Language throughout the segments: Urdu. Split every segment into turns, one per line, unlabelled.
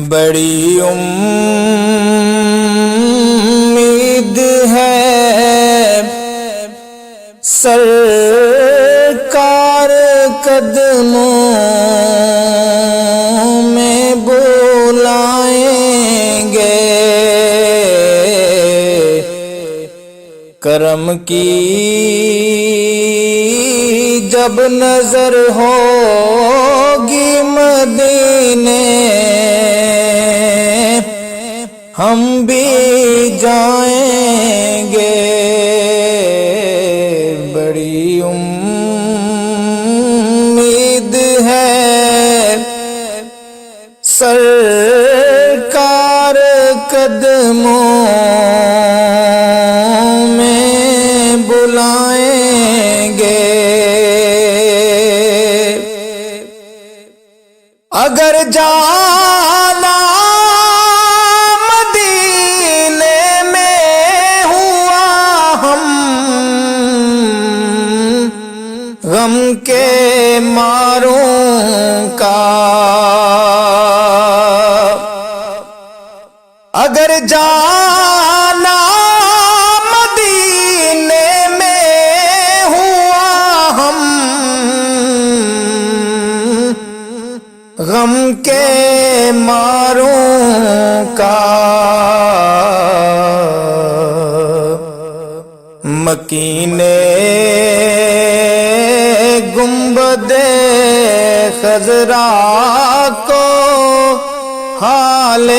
بڑی امید ہے سرکار قدموں میں بلائیں گے، کرم کی جب نظر ہوگی مدینے ہم بھی جائیں گے۔ بڑی امید ہے سرکار قدموں میں بلائیں گے، اگر جانا مدینے میں ہوا ہم غم کے ماروں کا، اگر جانا مدینے میں ہوا ہم غم کے ماروں کا، مکینے گنبد خضرا کو حال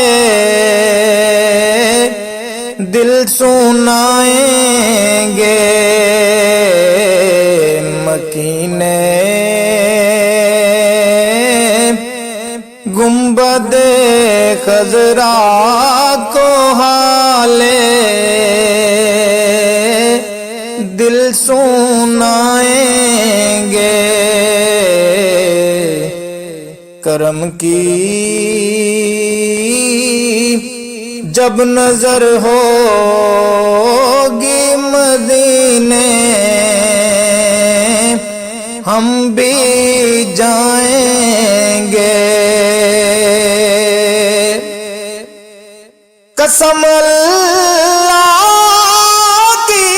دل سنائیں گے، مکینے گنبد خضرا کو حال دل سنائیں گے، کرم کی جب نظر ہوگی مدینے ہم بھی جائیں گے، قسم اللہ کی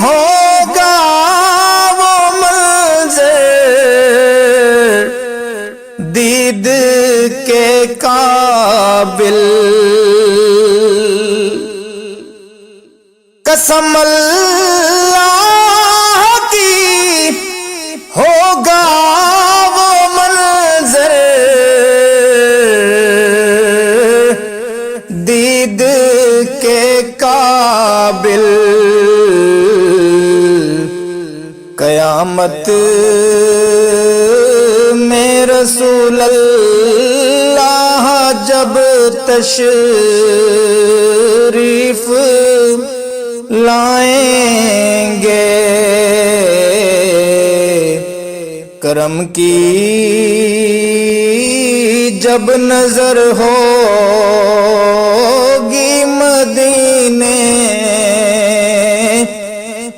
ہوگا وہ منظر دید کے قابل، قسم اللہ کی ہوگا وہ منظر دید کے قابل، قیامت میں رسول اللہ جب تشریف لائیں گے، کرم کی جب نظر ہوگی مدینے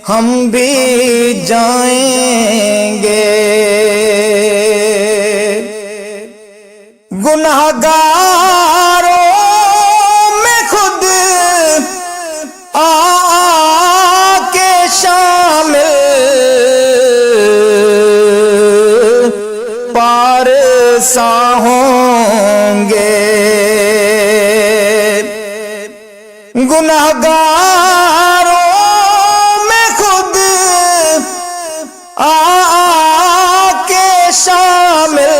ہم بھی جائیں گے، گنہگاروں میں خود آ کے شامل پارسا ہوں گے، گنہگاروں میں خود آ کے شامل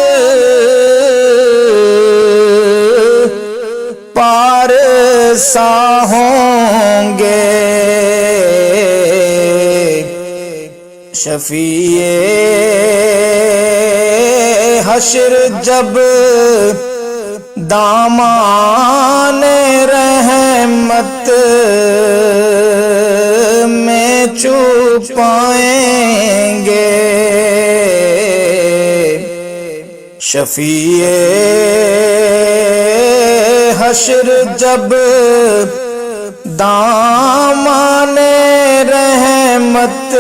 پارسا ہوں گے، شفیع حشر جب دامان رحمت میں چھپائیں گے، شفیع حشر جب دامان رحمت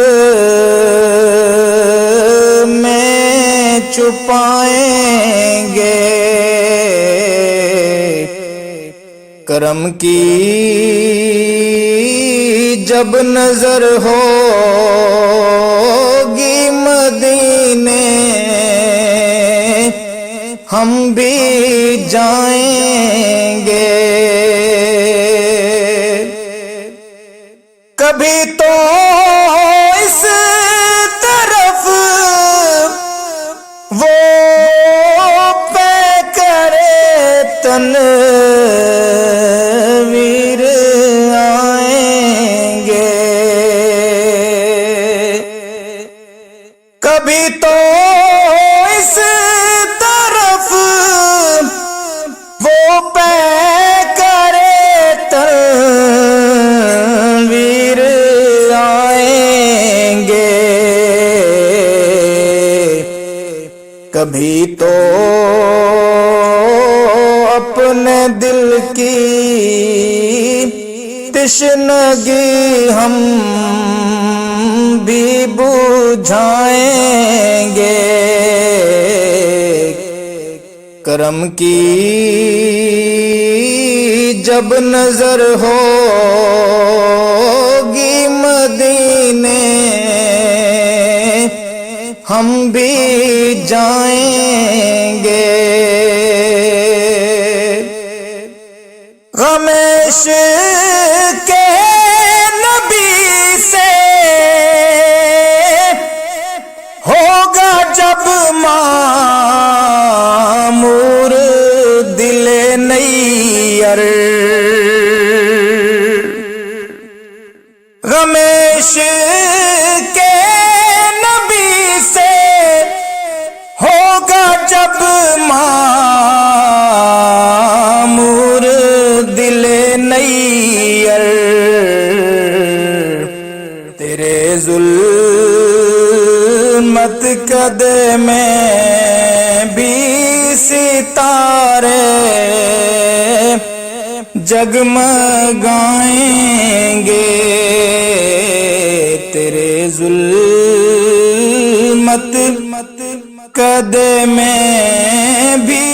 میں چھپائیں گے، کرم کی جب نظر ہوگی مدینے ہم بھی جائیں گے، کبھی تو اس طرف وہ پہ کرے تنویر آئیں گے، کبھی تو اس طرف وہ پہ کرے تنویر آئیں گے، کبھی تو اپنے دل کی تشنگی ہم بھی بجھائیں گے، کرم کی جب نظر ہوگی مدینے ہم بھی جائیں گے، غم عشق کے نبی سے ہوگا جب معمور دل نیر، غم عشق کے نبی سے ہوگا جب معمور دل نیر، تیرے ظلمت قدے میں بھی ستارے جگمگائیں گے، تیرے ظلمت قدے میں بھی